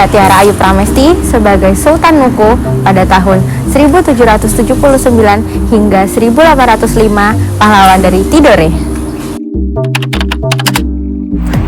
Dinda Tiara Ayu Pramesti sebagai Sultan Nuku pada tahun 1779 hingga 1805, pahlawan dari Tidore.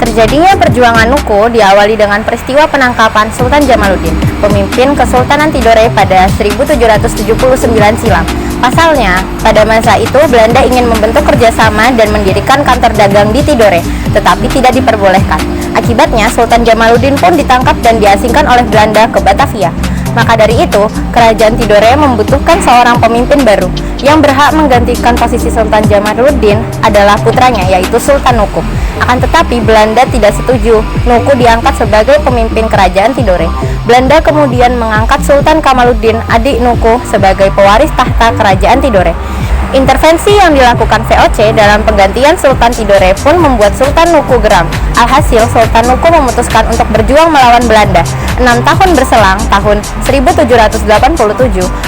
Terjadinya perjuangan Nuku diawali dengan peristiwa penangkapan Sultan Jamaluddin, pemimpin Kesultanan Tidore pada 1779 silam. Pasalnya, pada masa itu Belanda ingin membentuk kerjasama dan mendirikan kantor dagang di Tidore, tetapi tidak diperbolehkan. Akibatnya, Sultan Jamaluddin pun ditangkap dan diasingkan oleh Belanda ke Batavia. Maka dari itu, kerajaan Tidore membutuhkan seorang pemimpin baru. Yang berhak menggantikan posisi Sultan Jamaluddin adalah putranya, yaitu Sultan Nuku. Akan tetapi, Belanda tidak setuju Nuku diangkat sebagai pemimpin kerajaan Tidore. Belanda kemudian mengangkat Sultan Kamaluddin, adik Nuku, sebagai pewaris tahta kerajaan Tidore. Intervensi yang dilakukan VOC dalam penggantian Sultan Tidore pun membuat Sultan Nuku geram. Alhasil, Sultan Nuku memutuskan untuk berjuang melawan Belanda. 6 tahun berselang, tahun 1787,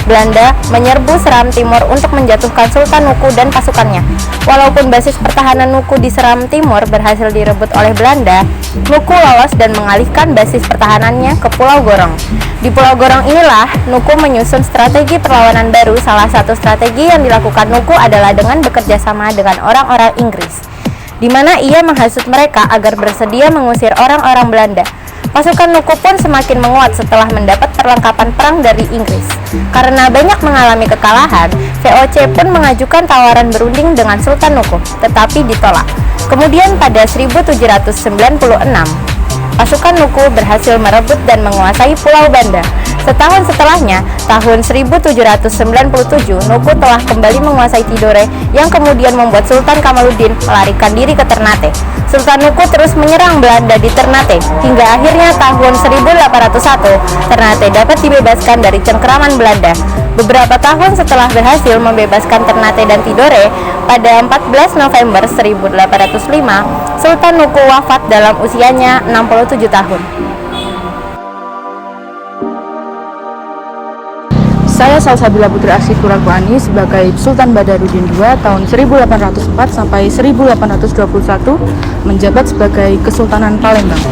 Belanda menyerbu Seram Timur untuk menjatuhkan Sultan Nuku dan pasukannya. Walaupun basis pertahanan Nuku di Seram Timur berhasil direbut oleh Belanda, Nuku lolos dan mengalihkan basis pertahanannya ke Pulau Gorong. Di Pulau Gorong inilah Nuku menyusun strategi perlawanan baru. Salah satu strategi yang dilakukan Nuku adalah dengan bekerja sama dengan orang-orang Inggris, di mana ia menghasut mereka agar bersedia mengusir orang-orang Belanda. Pasukan Nuku pun semakin menguat setelah mendapat perlengkapan perang dari Inggris. Karena banyak mengalami kekalahan, VOC pun mengajukan tawaran berunding dengan Sultan Nuku, tetapi ditolak. Kemudian pada 1796, pasukan Nuku berhasil merebut dan menguasai Pulau Banda. Setahun setelahnya, tahun 1797, Nuku telah kembali menguasai Tidore yang kemudian membuat Sultan Kamaluddin melarikan diri ke Ternate. Sultan Nuku terus menyerang Belanda di Ternate, hingga akhirnya tahun 1801, Ternate dapat dibebaskan dari cengkeraman Belanda. Beberapa tahun setelah berhasil membebaskan Ternate dan Tidore, pada 14 November 1805, Sultan Nuku wafat dalam usianya 67 tahun. Saya Salsabila Putri Asyik Kurakwani sebagai Sultan Badarudin II tahun 1804 sampai 1821 menjabat sebagai Kesultanan Palembang.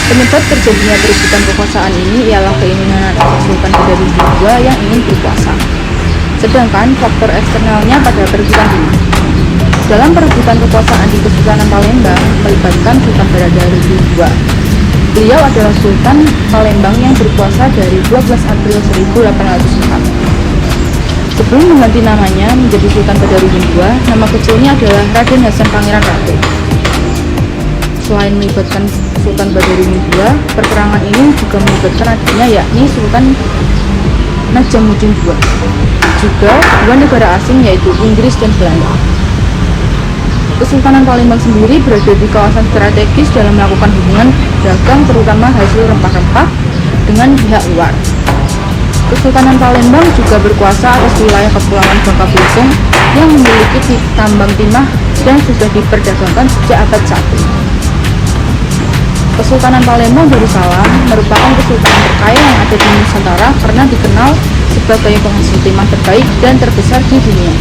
Penyebab terjadinya perebutan kekuasaan ini ialah keinginan Sultan Badarudin II yang ingin berkuasa. Sedangkan faktor eksternalnya pada perebutan ini. Dalam perebutan kekuasaan di Kesultanan Palembang melibatkan Sultan Badarudin II. Beliau adalah Sultan Palembang yang berkuasa dari 12 April 1804. Sebelum mengganti namanya menjadi Sultan Badarudin II, nama kecilnya adalah Raden Hasan Pangeran Rate. Selain melibatkan Sultan Badarudin II, perperangan ini juga melibatkan adiknya, yakni Sultan Najamuddin II. Juga dua negara asing, yaitu Inggris dan Belanda. Kesultanan Palembang sendiri berada di kawasan strategis dalam melakukan hubungan dagang, terutama hasil rempah-rempah dengan pihak luar. Kesultanan Palembang juga berkuasa atas wilayah Kepulauan Bangka Belitung yang memiliki tambang timah dan sudah diperdagangkan sejak abad 1. Kesultanan Palembang Darussalam merupakan kesultanan terkaya yang ada di Nusantara karena dikenal sebagai penghasil timah terbaik dan terbesar di dunia,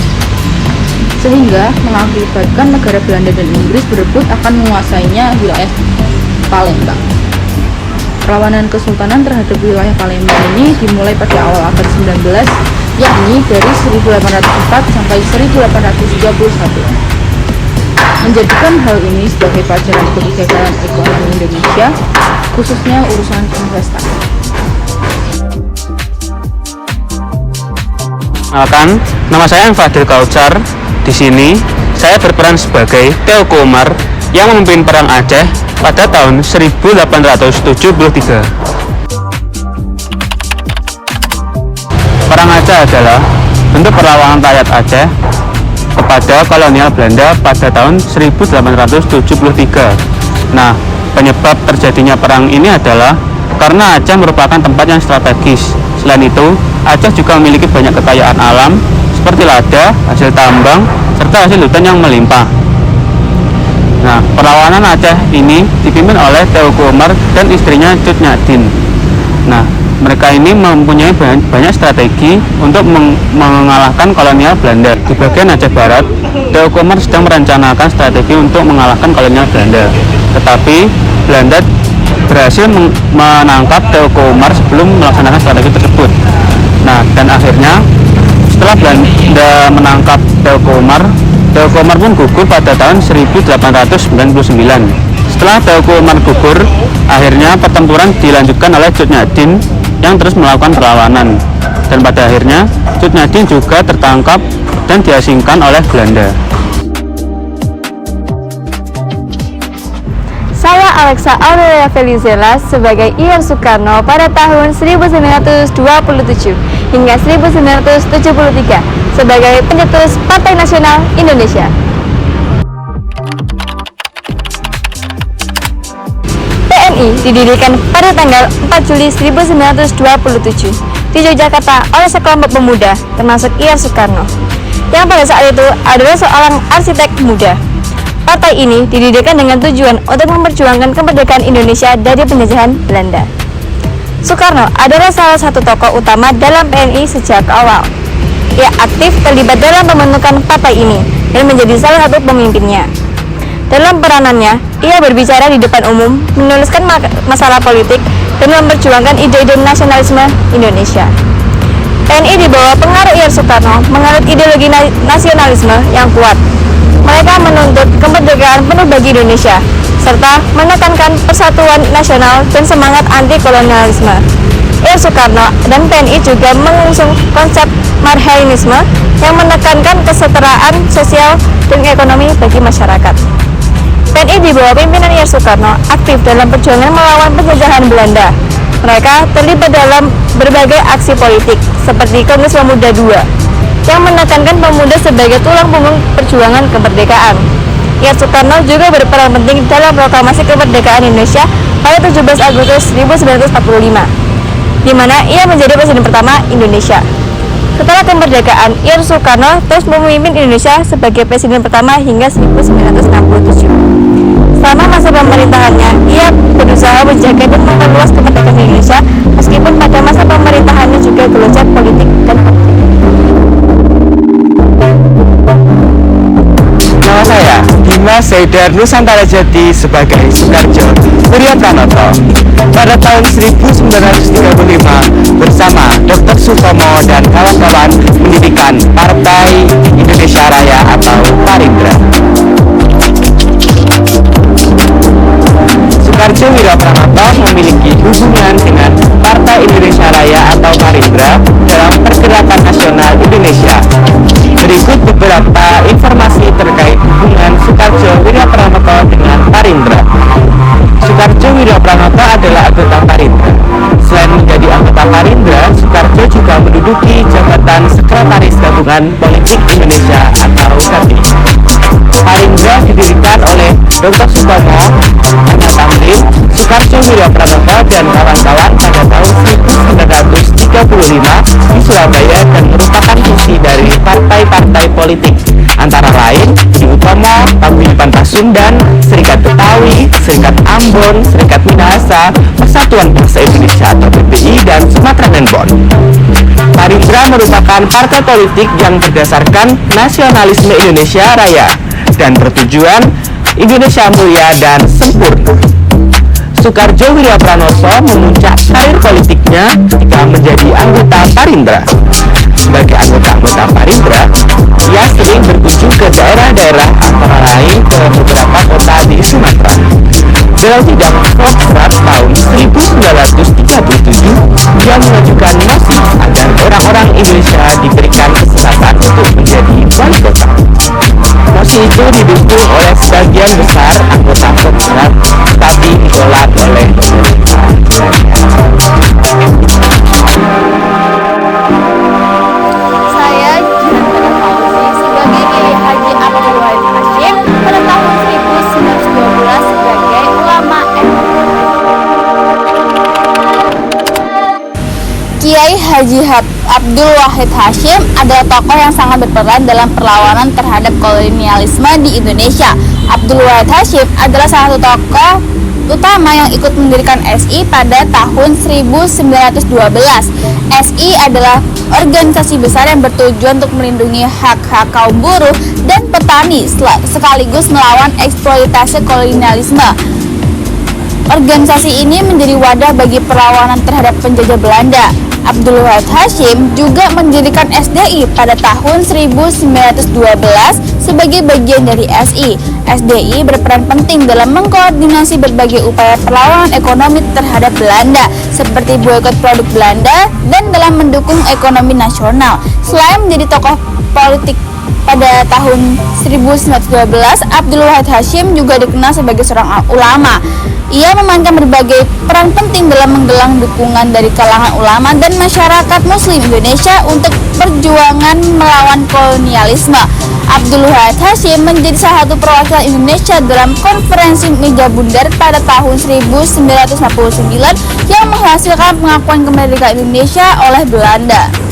sehingga mengakibatkan negara Belanda dan Inggris berebut akan menguasainya wilayah Palembang. Perlawanan kesultanan terhadap wilayah Palembang ini dimulai pada awal abad 19, yakni dari 1804 sampai 1821. Menjadikan hal ini sebagai pelajaran bagi kegagalan ekonomi Indonesia, khususnya urusan investasi. Perkenalkan, nama saya Fadil Kautsar. Di sini, saya berperan sebagai Teuku Umar yang memimpin Perang Aceh pada tahun 1873. Perang Aceh adalah bentuk perlawanan rakyat Aceh kepada kolonial Belanda pada tahun 1873. Nah, penyebab terjadinya perang ini adalah karena Aceh merupakan tempat yang strategis. Selain itu, Aceh juga memiliki banyak kekayaan alam seperti lada, hasil tambang, serta hasil hutan yang melimpah. Nah, perlawanan Aceh ini dipimpin oleh Teuku Umar dan istrinya Cut Nyadin. Nah, Mereka ini mempunyai banyak strategi untuk mengalahkan kolonial Belanda. Di bagian Aceh Barat, Teuku Umar sedang merencanakan strategi untuk mengalahkan kolonial Belanda. Tetapi Belanda berhasil menangkap Teuku Umar sebelum melaksanakan strategi tersebut. Nah, dan akhirnya setelah Belanda menangkap Teuku Umar pun gugur pada tahun 1899. Setelah Teuku Umar gugur, akhirnya pertempuran dilanjutkan oleh Cut Nyak-dien yang terus melakukan perlawanan. Dan pada akhirnya Cut Nyak-dien juga tertangkap dan diasingkan oleh Belanda. Saya Alexa Aurelia Felizela sebagai Ir Soekarno pada tahun 1927 hingga 1973 sebagai pencetus Partai Nasional Indonesia. PNI didirikan pada tanggal 4 Juli 1927 di Yogyakarta oleh sekelompok pemuda termasuk Ir Soekarno yang pada saat itu adalah seorang arsitek muda. Partai ini didirikan dengan tujuan untuk memperjuangkan kemerdekaan Indonesia dari penjajahan Belanda. Soekarno adalah salah satu tokoh utama dalam PNI sejak awal. Ia aktif terlibat dalam pembentukan partai ini dan menjadi salah satu pemimpinnya. Dalam peranannya, ia berbicara di depan umum, menuliskan masalah politik, dan memperjuangkan ide-ide nasionalisme Indonesia. PNI di bawah pengaruh Ir Soekarno menganut ideologi nasionalisme yang kuat. Mereka menuntut kemerdekaan penuh bagi Indonesia, serta menekankan persatuan nasional dan semangat anti-kolonialisme. Ir Soekarno dan PNI juga mengusung konsep marxisme yang menekankan kesetaraan sosial dan ekonomi bagi masyarakat. PNI di bawah pimpinan Ir Soekarno aktif dalam perjuangan melawan penjajahan Belanda. Mereka terlibat dalam berbagai aksi politik seperti Kongres Pemuda II yang menekankan pemuda sebagai tulang punggung perjuangan kemerdekaan. Ir Soekarno juga berperan penting dalam proklamasi kemerdekaan Indonesia pada 17 Agustus 1945, di mana ia menjadi presiden pertama Indonesia. Setelah kemerdekaan, Ir Soekarno terus memimpin Indonesia sebagai presiden pertama hingga 1967. Selama masa pemerintahannya, ia berusaha menjaga dan memperluas kemerdekaan Indonesia meskipun pada masa pemerintahannya juga gelombang politik dan konflik. Nama saya Dimas Zaidar Nusantara Jati sebagai Soekarjo Wirya Pranoto. Pada tahun 1935 bersama Dr. Sutomo dan kawan-kawan mendirikan Partai Indonesia Raya atau Parindra. Soekarjo Wirya Pranoto memiliki hubungan dengan Partai Indonesia Raya atau Parindra dalam Pergerakan Nasional Indonesia. Berikut beberapa informasi terkait hubungan Soekarjo Wirya Pranoto dengan Parindra. Soekarjo Wirya Pranoto adalah anggota Parindra. Selain menjadi anggota Parindra, Soekarjo juga menduduki jabatan Sekretaris Gabungan Politik Indonesia atau KAPI. Parindra didirikan oleh Dr. Sutomo, Ahmad Tamrin, Soekarjo Wirya Pranoto dan kawan-kawan pada tahun 1935 di Surabaya dan merupakan visi dari partai-partai politik antara lain Budi Utomo, Paguyuban Pasundan, Serikat Betawi, Serikat Ambon, Serikat Minahasa, Persatuan Bangsa Indonesia atau PBI, dan Sumatera dan Bon. Parindra merupakan partai politik yang berdasarkan nasionalisme Indonesia Raya dan bertujuan Indonesia mulia dan sempurna. Soekarjo Wirya Pranoto memuncak karir politiknya ketika menjadi anggota Parindra. Sebagai anggota Parindra, ia sering berkunjung ke daerah-daerah antara lain ke beberapa kota di Sumatera. Dalam sidang Kokrat tahun 1937, dia mengajukan mosi agar orang-orang Indonesia diberikan kesempatan untuk menjadi wali kota. Mosi itu didukung oleh sebagian besar anggota Kokrat, tapi ditolak oleh pemerintah Belanda. Saya Jihan Fauzi sebagai Kiai Haji Abdul Wahid Hashim pada tahun 1912 sebagai ulama NU. Kiai Haji Abdul Wahid Hashim adalah tokoh yang sangat berperan dalam perlawanan terhadap kolonialisme di Indonesia. Abdul Wahid Hashim adalah salah satu tokoh utama yang ikut mendirikan SI pada tahun 1912. SI adalah organisasi besar yang bertujuan untuk melindungi hak-hak kaum buruh dan petani sekaligus melawan eksploitasi kolonialisme. Organisasi ini menjadi wadah bagi perlawanan terhadap penjajah Belanda. Abdul Wahid Hasyim juga mendirikan SDI pada tahun 1912 sebagai bagian dari SI. SDI berperan penting dalam mengkoordinasi berbagai upaya perlawanan ekonomi terhadap Belanda, seperti boikot produk Belanda dan dalam mendukung ekonomi nasional. Selain menjadi tokoh politik pada tahun 1912, Abdul Wahid Hasyim juga dikenal sebagai seorang ulama. Ia memainkan berbagai peran penting dalam menggalang dukungan dari kalangan ulama dan masyarakat Muslim Indonesia untuk perjuangan melawan kolonialisme. Abdul Wahid Hasyim menjadi salah satu perwakilan Indonesia dalam konferensi meja bundar pada tahun 1949 yang menghasilkan pengakuan kemerdekaan Indonesia oleh Belanda.